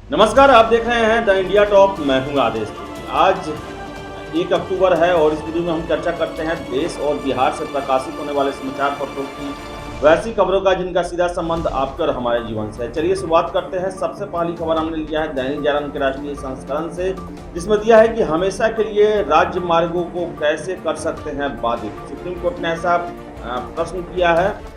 नमस्कार, आप देख रहे हैं द इंडिया टॉप। मैं हूं आदेश। आज 1 अक्टूबर है और इस वीडियो में हम चर्चा करते हैं देश और बिहार से प्रकाशित होने वाले समाचार पत्रों की वैसी खबरों का जिनका सीधा संबंध आपके और हमारे जीवन से है। चलिए शुरुआत करते हैं। सबसे पहली खबर हमने लिया है दैनिक जागरण के राष्ट्रीय संस्करण से, जिसमें दिया है कि हमेशा के लिए राज्य मार्गों को कैसे कर सकते हैं बाधित। सुप्रीम कोर्ट ने ऐसा प्रश्न किया है।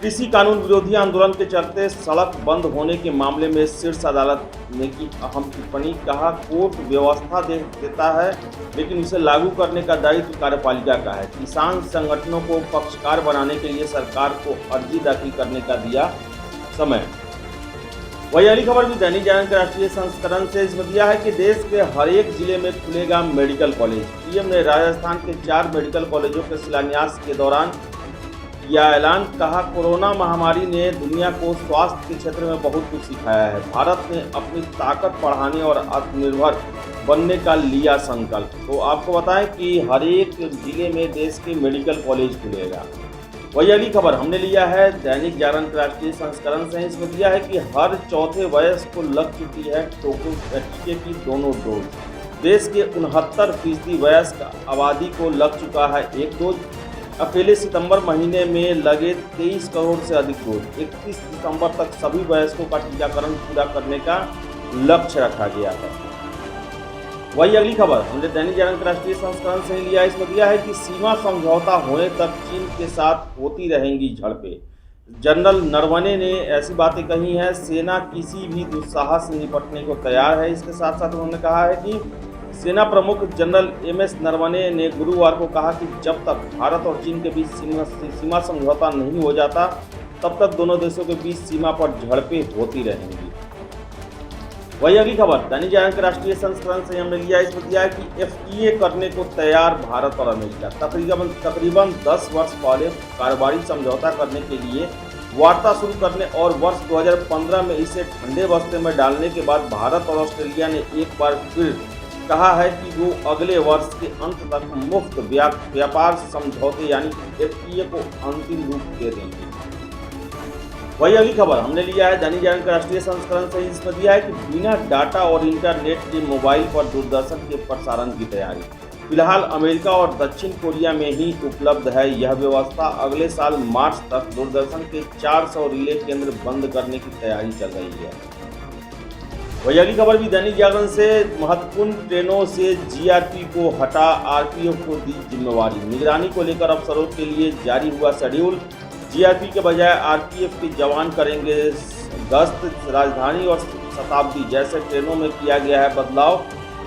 कृषि कानून विरोधी आंदोलन के चलते सड़क बंद होने के मामले में शीर्ष अदालत ने की अहम टिप्पणी। कहा, कोर्ट व्यवस्था देता है लेकिन उसे लागू करने का दायित्व कार्यपालिका का है। किसान संगठनों को पक्षकार बनाने के लिए सरकार को अर्जी दाखिल करने का दिया समय। वही अगली खबर भी दैनिक जागरण के राष्ट्रीय संस्करण से, इसमें दिया है कि देश के हर एक जिले में खुलेगा मेडिकल कॉलेज। पीएम ने राजस्थान के 4 मेडिकल कॉलेजों के शिलान्यास के दौरान यह ऐलान। कहा, कोरोना महामारी ने दुनिया को स्वास्थ्य के क्षेत्र में बहुत कुछ सिखाया है। भारत ने अपनी ताकत बढ़ाने और आत्मनिर्भर बनने का लिया संकल्प। तो आपको बताएं कि हर एक जिले में देश के मेडिकल कॉलेज खुलेगा। वही अगली खबर हमने लिया है दैनिक जागरण के राष्ट्रीय संस्करण से। इसमें दिया है कि हर चौथे वयस्क को लग चुकी है टीके की दोनों डोज। देश के 69% वयस्क आबादी को लग चुका है एक डोज। अकेले सितंबर महीने में लगे 23 करोड़ से अधिक डोज। 31 दिसंबर तक सभी वयस्कों का टीकाकरण पूरा करने का लक्ष्य रखा गया है। वही अगली खबर हमने दैनिक जागरण के राष्ट्रीय संस्करण से लिया। इसमें दिया है कि सीमा समझौता होने तक चीन के साथ होती रहेंगी झड़पें। जनरल नरवणे ने ऐसी बातें कही हैं। सेना किसी भी दुस्साहस से निपटने को तैयार है। इसके साथ साथ उन्होंने कहा है कि सेना प्रमुख जनरल MS नरवणे ने गुरुवार को कहा कि जब तक भारत और चीन के बीच सीमा समझौता नहीं हो जाता तब तक दोनों देशों के बीच सीमा पर झड़पें होती रहेंगी। वही अगली खबर दैनिक जागरण के राष्ट्रीय संस्करण से हमने लिया। इसमें दिया है कि FTA करने को तैयार भारत और अमेरिका। तकरीबन 10 वर्ष पहले कारोबारी समझौता करने के लिए वार्ता शुरू करने और वर्ष 2015 में इसे ठंडे बस्ते में डालने के बाद भारत और ऑस्ट्रेलिया ने एक बार फिर कहा है कि वो अगले वर्ष के अंत तक मुफ्त व्यापार समझौते यानी FTA को अंतिम रूप दे देंगे। वही अगली खबर हमने लिया है दैनिक जागरण के राष्ट्रीय संस्करण से। इसमें दिया है कि बिना डाटा और इंटरनेट के मोबाइल पर दूरदर्शन के प्रसारण की तैयारी। फिलहाल अमेरिका और दक्षिण कोरिया में ही उपलब्ध है यह व्यवस्था। अगले साल मार्च तक दूरदर्शन के 400 रिले केंद्र बंद करने की तैयारी चल रही है। वही अगली खबर भी दैनिक जागरण से। महत्वपूर्ण ट्रेनों से GRP को हटा, RPF को दी जिम्मेवारी। निगरानी को लेकर अफसरों के लिए जारी हुआ शेड्यूल। GRP के बजाय RPF के जवान करेंगे गश्त। राजधानी और शताब्दी जैसे ट्रेनों में किया गया है बदलाव।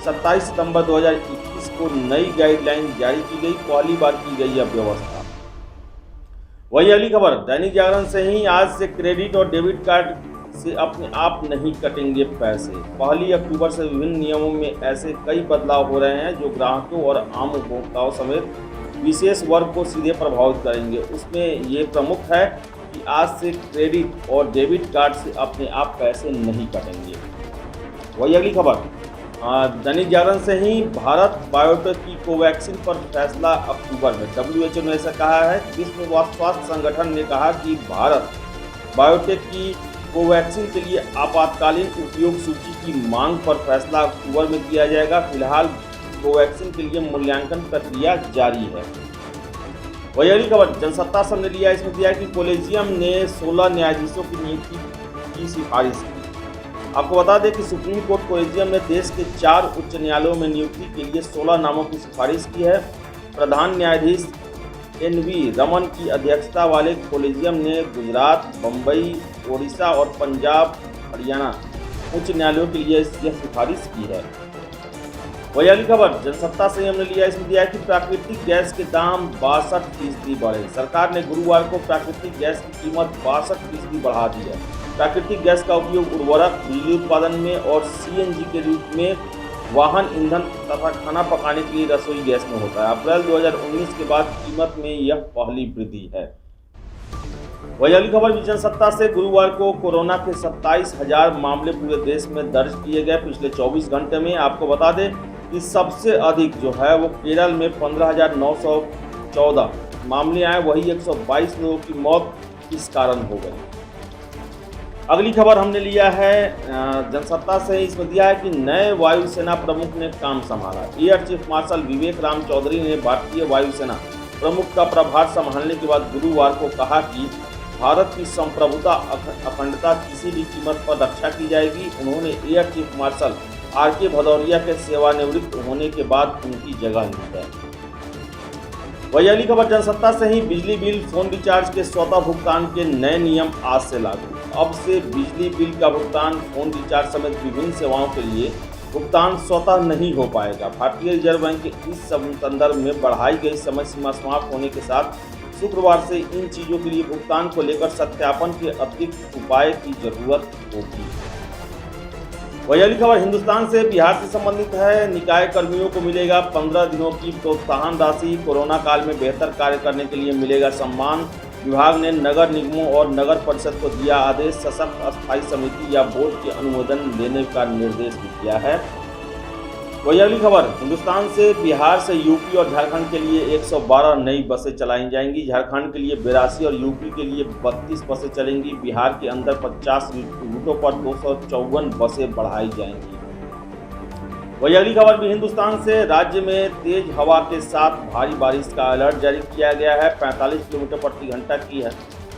27 सितंबर 2021 को नई गाइडलाइन जारी की गई। पहली बार की गई यह व्यवस्था। वही अगली खबर दैनिक जागरण से ही। आज से क्रेडिट और डेबिट कार्ड से अपने आप नहीं कटेंगे पैसे। 1 अक्टूबर से विभिन्न नियमों में ऐसे कई बदलाव हो रहे हैं जो ग्राहकों और आम उपभोक्ताओं समेत विशेष वर्ग को सीधे प्रभावित करेंगे। उसमें ये प्रमुख है कि आज से क्रेडिट और डेबिट कार्ड से अपने आप पैसे नहीं कटेंगे। वही अगली खबर दैनिक जागरण से ही। भारत बायोटेक की कोवैक्सीन पर फैसला अक्टूबर में। WHO ने ऐसा कहा है। विश्व स्वास्थ्य संगठन ने कहा कि भारत बायोटेक की कोवैक्सीन के लिए आपातकालीन उपयोग सूची की मांग पर फैसला अक्टूबर में किया जाएगा। फिलहाल कोवैक्सीन के लिए मूल्यांकन प्रक्रिया जारी है। वही अगली खबर जनसत्ता से हमने लिया। इसमें दिया कि कॉलेजियम ने 16 न्यायाधीशों की नियुक्ति की सिफारिश की। आपको बता दें कि सुप्रीम कोर्ट कॉलेजियम ने देश के 4 उच्च न्यायालयों में नियुक्ति के लिए 16 नामों की सिफारिश की है। प्रधान न्यायाधीश NV रमन की अध्यक्षता वाले कॉलेजियम ने गुजरात, बम्बई, ओडिशा और पंजाब हरियाणा उच्च न्यायालयों के लिए यह सिफारिश की है। वही अगली खबर जनसत्ता से हमने लिया। इसमें दिया है कि प्राकृतिक गैस के दाम 62% बढ़े। सरकार ने गुरुवार को प्राकृतिक गैस की कीमत 62% बढ़ा दी है। प्राकृतिक गैस का उपयोग उर्वरक, बिजली उत्पादन में और CNG के रूप में वाहन ईंधन तथा खाना पकाने के लिए रसोई गैस में होता है। अप्रैल 2019 के बाद कीमत में यह पहली वृद्धि है। वही अगली खबर जनसत्ता से। गुरुवार को कोरोना के 27,000 मामले पूरे देश में दर्ज किए गए। पिछले 24 घंटे में आपको बता दें कि सबसे अधिक जो है वो केरल में 15,914 मामले आए। वही 122 लोगों की मौत इस कारण हो गई। अगली खबर हमने लिया है जनसत्ता से। इसमें दिया है कि नए वायुसेना प्रमुख ने काम संभाला। एयर चीफ मार्शल विवेक राम चौधरी ने भारतीय वायुसेना प्रमुख का प्रभार संभालने के बाद गुरुवार को कहा कि भारत की संप्रभुता अखंडता किसी भी कीमत पर रक्षा की जाएगी। उन्होंने air chief marshal RK. Bhadauria के सेवानिवृत्त होने के बाद उनकी जगह ली है। वही अगली खबर जनसत्ता से ही। बिजली बिल, फोन रिचार्ज के स्वतः भुगतान के नए नियम आज से लागू। अब से बिजली बिल का भुगतान, फोन रिचार्ज समेत विभिन्न सेवाओं के लिए भुगतान स्वतः नहीं हो पाएगा। भारतीय रिजर्व बैंक के इस संदर्भ में बढ़ाई गई समय सीमा समाप्त होने के साथ शुक्रवार से इन चीज़ों के लिए भुगतान को लेकर सत्यापन के अतिरिक्त उपाय की जरूरत होगी। वही अगली खबर हिंदुस्तान से बिहार से संबंधित है। निकाय कर्मियों को मिलेगा 15 दिनों की प्रोत्साहन राशि। कोरोना काल में बेहतर कार्य करने के लिए मिलेगा सम्मान। विभाग ने नगर निगमों और नगर परिषद को दिया आदेश। सशक्त अस्थायी समिति या बोर्ड के अनुमोदन लेने का निर्देश भी दिया है। वही अगली खबर हिंदुस्तान से। बिहार से यूपी और झारखंड के लिए 112 नई बसें चलाई जाएंगी। झारखंड के लिए 82 और यूपी के लिए 32 बसें चलेंगी। बिहार के अंदर 50 रूटों पर 254 बसें बढ़ाई जाएंगी। वही अगली खबर भी हिंदुस्तान से। राज्य में तेज हवा के साथ भारी बारिश का अलर्ट जारी किया गया है। 45 किलोमीटर प्रति घंटा की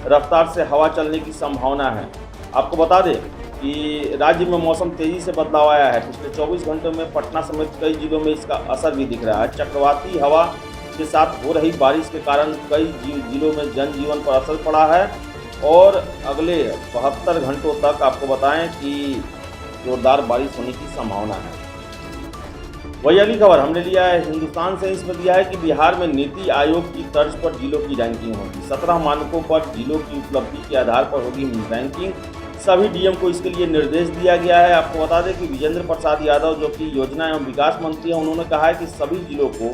रफ्तार से हवा चलने की संभावना है। आपको बता दें कि राज्य में मौसम तेजी से बदलाव आया है। पिछले 24 घंटों में पटना समेत कई जिलों में इसका असर भी दिख रहा है। चक्रवाती हवा के साथ हो रही बारिश के कारण कई जिलों में जनजीवन पर असर पड़ा है और अगले 72 घंटों तक आपको बताएं कि जोरदार बारिश होने की संभावना है। वही अगली खबर हमने लिया है हिंदुस्तान से। इसमें दिया है कि बिहार में नीति आयोग की तर्ज पर जिलों की रैंकिंग होगी। 17 मानकों पर जिलों की उपलब्धि के आधार पर होगी रैंकिंग। सभी डीएम को इसके लिए निर्देश दिया गया है। आपको बता दें कि विजेंद्र प्रसाद यादव, जो कि योजना एवं विकास मंत्री हैं, उन्होंने कहा है कि सभी जिलों को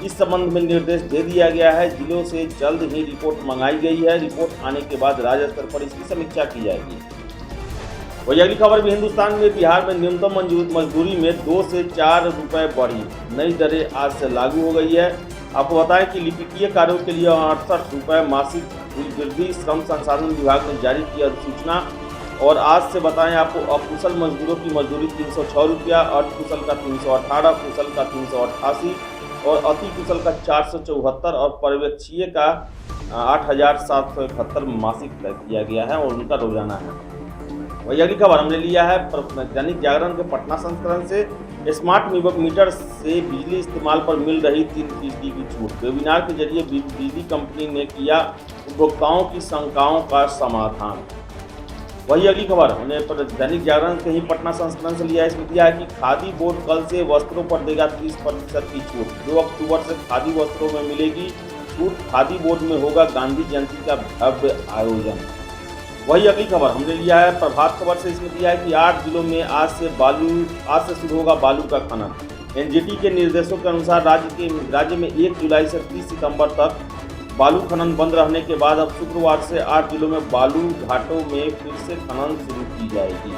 इस संबंध में निर्देश दे दिया गया है। जिलों से जल्द ही रिपोर्ट मंगाई गई है। रिपोर्ट आने के बाद राज्य स्तर पर इसकी समीक्षा की जाएगी। वही अगली खबर भी हिंदुस्तान में। बिहार में न्यूनतम मजदूरी में 2 से 4 रुपये बढ़ी। नई दरें आज से लागू हो गई है। आपको बताएं कि लिपिकीय कार्यों के लिए 68 रुपये मासिक हुई वृद्धि। श्रम संसाधन विभाग ने जारी की अधिसूचना। और आज से बताएं आपको, अकुशल मजदूरों की मजदूरी 306 रुपया, अर्धकुशल का 318, कुशल का 388 और अति कुशल का 474 और पर्यवेक्षीय का 8771 मासिक तय किया गया है और उनका रोजाना है। वही अगली खबर हमने लिया है दैनिक जागरण के पटना संस्करण से। स्मार्ट मीटर से बिजली इस्तेमाल पर मिल रही 3% की छूट। वेबिनार के जरिए बिजली कंपनी ने किया उपभोक्ताओं की शंकाओं का समाधान। वही अगली खबर हमने दैनिक जागरण के ही पटना संस्करण से लिया है। इसमें दिया है कि खादी बोर्ड कल से वस्त्रों पर देगा 30% की छूट। 2 अक्टूबर से खादी वस्त्रों में मिलेगी छूट। खादी बोर्ड में होगा गांधी जयंती का भव्य आयोजन। वही अगली खबर हमने लिया है प्रभात खबर से। इसमें दिया है कि 8 जिलों में आज से शुरू होगा बालू का खनन। एनजीटी के निर्देशों के अनुसार राज्य में 1 जुलाई से 30 सितंबर तक बालू खनन बंद रहने के बाद अब शुक्रवार से 8 जिलों में बालू घाटों में फिर से खनन शुरू की जाएगी।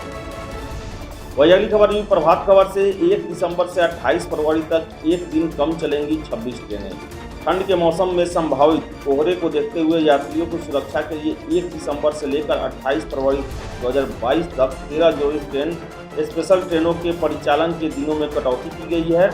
वही अगली खबर भी प्रभात खबर से। 1 दिसंबर से 28 फरवरी तक एक दिन कम चलेंगी 26 ट्रेनें। ठंड के मौसम में संभावित कोहरे को देखते हुए यात्रियों की सुरक्षा के लिए 1 दिसंबर से लेकर 28 फरवरी 2022 तक 13 जोड़ी स्पेशल ट्रेनों के परिचालन के दिनों में कटौती की गई है।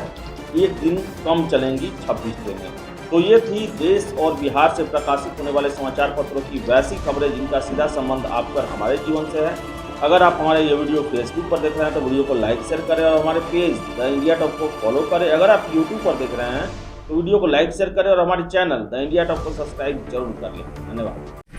एक दिन कम चलेंगी 26 ट्रेनें। तो ये थी देश और बिहार से प्रकाशित होने वाले समाचार पत्रों की वैसी खबरें जिनका सीधा संबंध आपका हमारे जीवन से है। अगर आप हमारे ये वीडियो फेसबुक पर देख रहे हैं तो वीडियो को लाइक शेयर करें और हमारे पेज द इंडिया टॉप को फॉलो करें। अगर आप यूट्यूब पर देख रहे हैं तो वीडियो को लाइक शेयर करें और हमारे चैनल द इंडिया टॉप को सब्सक्राइब जरूर कर लें। धन्यवाद।